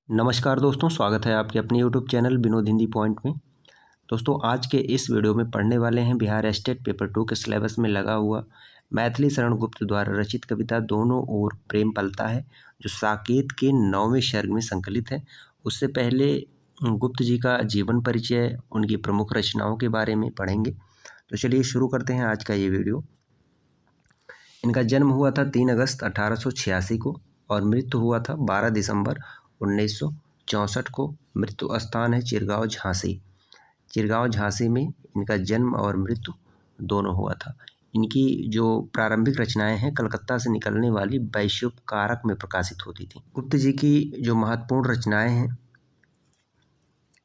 नमस्कार दोस्तों, स्वागत है आपके अपने YouTube channel Vinod Hindi point में। दोस्तों, आज के इस वीडियो में पढ़ने वाले हैं बिहार स्टेट पेपर 2 के सिलेबस में लगा हुआ मैथिली शरण गुप्त द्वारा रचित कविता दोनों ओर प्रेम पलता है, जो साकेत के 9वें सर्ग में संकलित है। उससे पहले गुप्त जी का जीवन परिचय, उनकी प्रमुख रचनाओं के बारे में पढ़ेंगे। तो चलिए शुरू करते हैं आज का ये वीडियो। इनका जन्म हुआ था 3 अगस्त 1886 को और मृत्यु हुआ था 12 दिसंबर 1964 को। मृत्यु स्थान है चिरगांव, झांसी। चिरगांव, झांसी में इनका जन्म और मृत्यु दोनों हुआ था। इनकी जो प्रारंभिक रचनाएं हैं कलकत्ता से निकलने वाली वैश्योपकारक में प्रकाशित होती थी। गुप्त जी की जो महत्वपूर्ण रचनाएं हैं,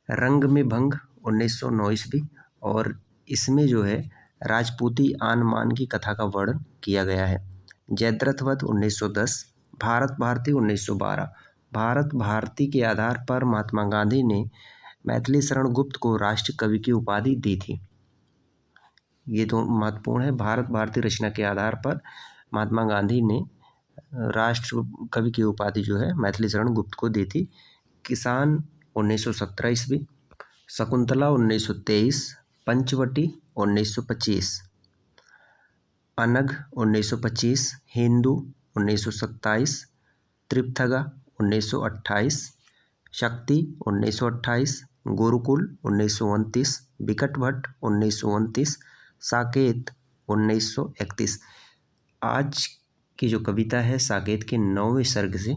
रंग में भंग 1909 ईस्वी, और इसमें जो है राजपूती आन मान की कथा का वर्णन किया गया है। जयद्रथ वध 1910, भारत भारती 1912। भारत भारती के आधार पर महात्मा गांधी ने मैथिली शरण गुप्त को राष्ट्र कवि की उपाधि दी थी। ये तो महत्वपूर्ण है। भारत भारती रचना के आधार पर महात्मा गांधी ने राष्ट्र कवि की उपाधि जो है मैथिली शरण गुप्त को दी थी। किसान 1917 ईस्वी, शकुंतला 1923, पंचवटी 1925, अनघ 1925, हिंदू 1927, त्रिपथगा 1928, शक्ति 1928, गुरुकुल 1929, विकट भट्ट 1929, साकेत 1931। आज की जो कविता है साकेत के 9वें सर्ग से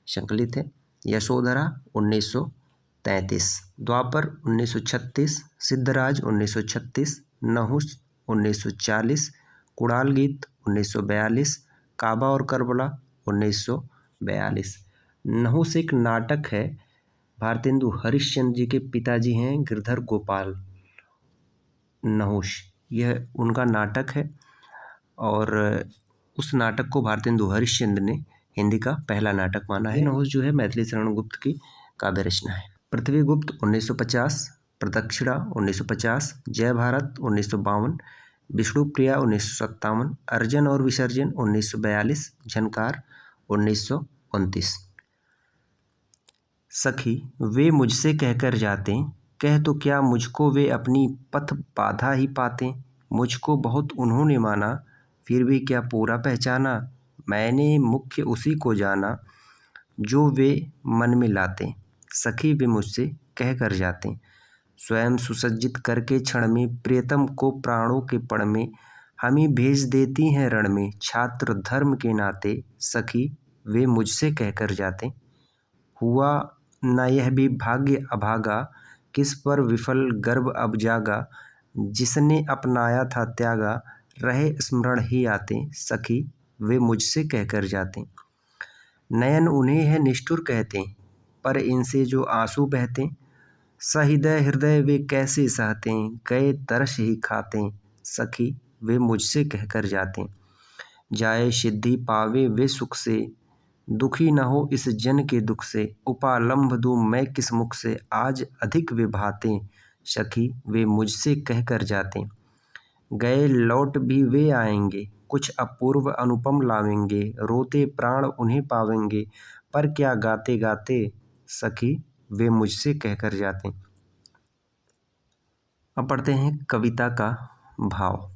संकलित है। यशोधरा 1933, द्वापर 1936, सिद्धराज 1936, नहुस 1940, कुड़ाल गीत 1942, काबा और करबला 1942। नहुस एक नाटक है। भारतेंदु हरिश्चंद्र जी के पिताजी हैं गिरधर गोपाल नहुस, यह उनका नाटक है और उस नाटक को भारतेंदु हरिश्चंद्र ने हिंदी का पहला नाटक माना है। नहुस जो है मैथिली शरण गुप्त की काव्य रचना है। पृथ्वी गुप्त 1950, प्रदक्षिणा 1950, जय भारत 1952, विष्णुप्रिया 1957, अर्जन और विसर्जन 1942, झनकार 1929। सखी वे मुझसे कहकर जाते, कह तो क्या मुझको वे अपनी पथ बाधा ही पाते। मुझको बहुत उन्होंने माना, फिर भी क्या पूरा पहचाना। मैंने मुख्य उसी को जाना, जो वे मन में लाते। सखी वे मुझसे कह कर जाते, स्वयं सुसज्जित करके क्षण में प्रियतम को प्राणों के पण में हमें भेज देती हैं रण में। छात्र धर्म के नाते सखी वे मुझसे कह कर जाते। हुआ न यह भी भाग्य अभागा, किस पर विफल गर्भ अब जागा। जिसने अपनाया था त्यागा, रहे स्मरण ही आते। सखी वे मुझसे कह कर जाते। नयन उन्हें है निष्ठुर कहते, पर इनसे जो आंसू बहते। सहृदय हृदय वे कैसे सहते, गए तरस ही खाते। सखी वे मुझसे कह कर जाते। जाए सिद्धि पावे वे सुख से, दुखी न हो इस जन के दुख से। उपालंभ दूं मैं किस मुख से, आज अधिक वे भाते। सखी वे मुझसे कह कर जाते। गए लौट भी वे आएंगे, कुछ अपूर्व अनुपम लावेंगे। रोते प्राण उन्हें पावेंगे, पर क्या गाते गाते। सखी वे मुझसे कह कर जाते। अब पढ़ते हैं कविता का भाव।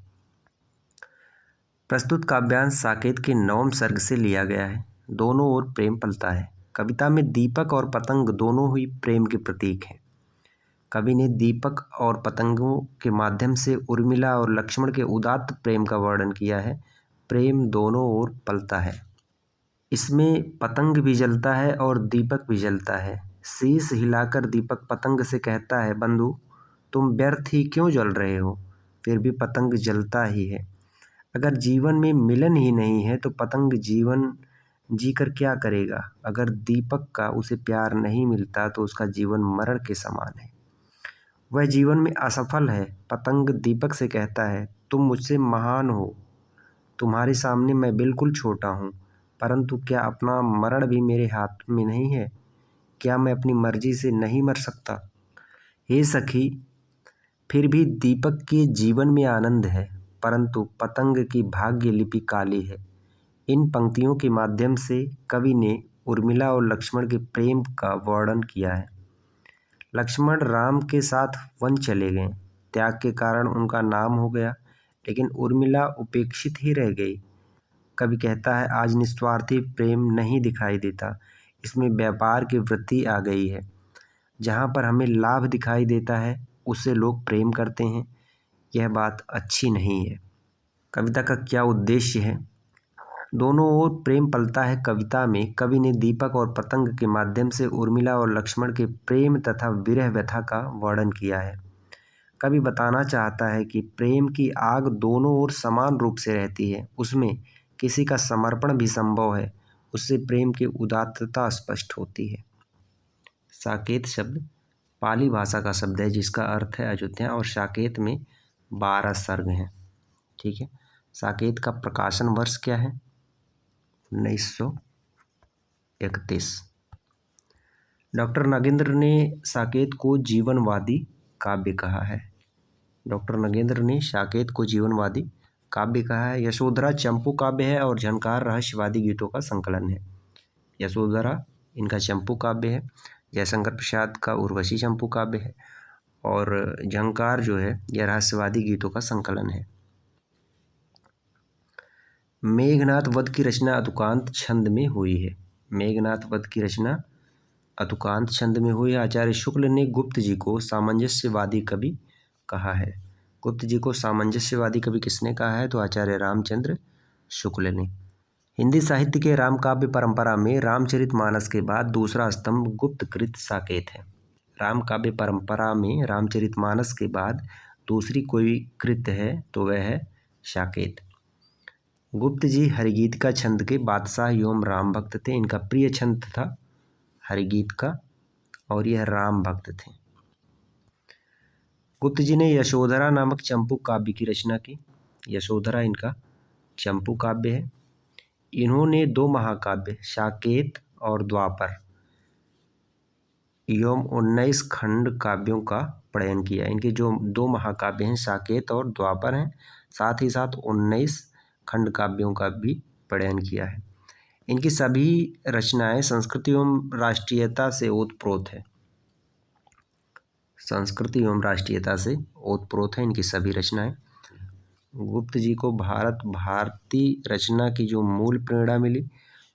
प्रस्तुत काव्यांश साकेत के 9वें सर्ग से लिया गया है। दोनों ओर प्रेम पलता है। कविता में दीपक और पतंग दोनों ही प्रेम के प्रतीक हैं। कवि ने दीपक और पतंगों के माध्यम से उर्मिला और लक्ष्मण के उदात्त प्रेम का वर्णन किया है। प्रेम दोनों ओर पलता है। इसमें पतंग भी जलता है और दीपक भी जलता है। शीश हिलाकर दीपक पतंग से कहता है, बंधु तुम व्यर्थ ही क्यों जल रहे हो। फिर भी पतंग जलता ही है। अगर जीवन में मिलन ही नहीं है तो पतंग जीवन जीकर क्या करेगा। अगर दीपक का उसे प्यार नहीं मिलता तो उसका जीवन मरण के समान है, वह जीवन में असफल है। पतंग दीपक से कहता है, तुम मुझसे महान हो, तुम्हारे सामने मैं बिल्कुल छोटा हूँ, परंतु क्या अपना मरण भी मेरे हाथ में नहीं है। क्या मैं अपनी मर्जी से नहीं मर सकता। हे सखी, फिर भी दीपक के जीवन में आनंद है, परंतु पतंग की भाग्य लिपि काली है। इन पंक्तियों के माध्यम से कवि ने उर्मिला और लक्ष्मण के प्रेम का वर्णन किया है। लक्ष्मण राम के साथ वन चले गए, त्याग के कारण उनका नाम हो गया, लेकिन उर्मिला उपेक्षित ही रह गई। कवि कहता है, आज निस्वार्थी प्रेम नहीं दिखाई देता, इसमें व्यापार की वृत्ति आ गई है। जहाँ पर हमें लाभ दिखाई देता है उससे लोग प्रेम करते हैं, यह बात अच्छी नहीं है। कविता का क्या उद्देश्य है? दोनों ओर प्रेम पलता है कविता में कवि ने दीपक और पतंग के माध्यम से उर्मिला और लक्ष्मण के प्रेम तथा विरह व्यथा का वर्णन किया है। कवि बताना चाहता है कि प्रेम की आग दोनों ओर समान रूप से रहती है, उसमें किसी का समर्पण भी संभव है, उससे प्रेम की उदात्तता स्पष्ट होती है। साकेत शब्द पाली भाषा का शब्द है जिसका अर्थ है अयोध्या, और साकेत में 12 सर्ग हैं। ठीक है। साकेत का प्रकाशन वर्ष क्या है? 1931। डॉक्टर नागेंद्र ने साकेत को जीवनवादी काव्य कहा है। डॉक्टर नागेंद्र ने साकेत को जीवनवादी काव्य कहा है। यशोधरा चंपू काव्य है और झंकार रहस्यवादी गीतों का संकलन है। यशोधरा इनका चंपू काव्य है, जयशंकर प्रसाद का उर्वशी चंपू काव्य है, और झंकार जो है यह रहस्यवादी गीतों का संकलन है। मेघनाथ वध की रचना अतुकांत छंद में हुई है। मेघनाथ वध की रचना अतुकांत छंद में हुई है। आचार्य शुक्ल ने गुप्त जी को सामंजस्यवादी कवि कहा है। गुप्त जी को सामंजस्यवादी कवि किसने कहा है? तो आचार्य रामचंद्र शुक्ल ने। हिंदी साहित्य के रामकाव्य परंपरा में रामचरितमानस के बाद दूसरा स्तंभ गुप्तकृत साकेत है। रामकाव्य परंपरा में रामचरितमानस के बाद दूसरी कोई कृत्य है तो वह है साकेत। गुप्त जी हरिगीत का छंद के बादशाह एवं राम भक्त थे। इनका प्रिय छंद था हरिगीत का और यह राम भक्त थे। गुप्त जी ने यशोधरा नामक चंपू काव्य की रचना की। यशोधरा इनका चंपू काव्य है। इन्होंने 2 महाकाव्य साकेत और द्वापर एवं 19 खंड काव्यों का प्रणयन किया। इनके जो 2 महाकाव्य हैं साकेत और द्वापर हैं, साथ ही साथ 19 खंड काव्यों का भी प्रणयन किया है। इनकी सभी रचनाएं संस्कृति एवं राष्ट्रीयता से ओतप्रोत है। संस्कृति एवं राष्ट्रीयता से ओतप्रोत है इनकी सभी रचनाएं। गुप्त जी को भारतीय रचना की जो मूल प्रेरणा मिली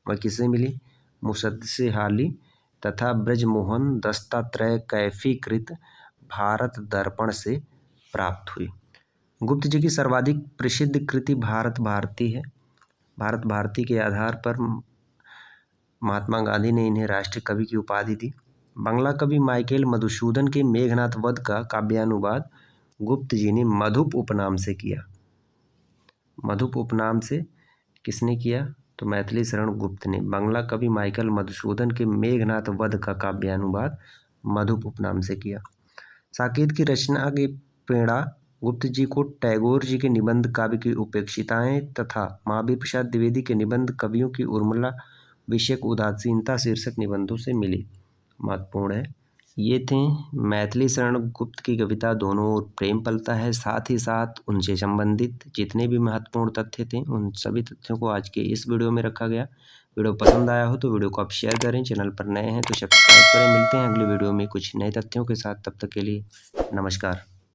वह किससे मिली? मुसद्देहाली तथा ब्रजमोहन दत्तात्रेय कैफीकृत भारत दर्पण से प्राप्त हुई। गुप्त जी की सर्वाधिक प्रसिद्ध कृति भारत भारती है। भारत भारती के आधार पर महात्मा गांधी ने इन्हें राष्ट्रीय कवि की उपाधि दी। बंगला कवि माइकेल मधुसूदन के मेघनाथ वध का काव्यानुवाद गुप्त जी ने मधुप उपनाम से किया। मधुप उपनाम से किसने किया? तो मैथिली शरण गुप्त ने। बंगला कवि माइकल मधुसूदन के मेघनाथ वध का काव्यानुवाद मधुप उपनाम से किया। साकेत की रचना की प्रेरणा गुप्त जी को टैगोर जी के निबंध काव्य की उपेक्षिताएं तथा महावीर प्रसाद द्विवेदी के निबंध कवियों की उर्मिला विषयक उदासीनता शीर्षक निबंधों से मिली। महत्वपूर्ण है। ये थे मैथिली शरण गुप्त की कविता। दोनों ओर प्रेम पलता है, साथ ही साथ उनसे संबंधित जितने भी महत्वपूर्ण तथ्य थे उन सभी तथ्यों को आज के इस वीडियो में रखा गया। वीडियो पसंद आया हो तो वीडियो को आप शेयर करें, चैनल पर नए हैं तो सब्सक्राइब करें। मिलते हैं अगले वीडियो में कुछ नए तथ्यों के साथ, तब तक के लिए नमस्कार।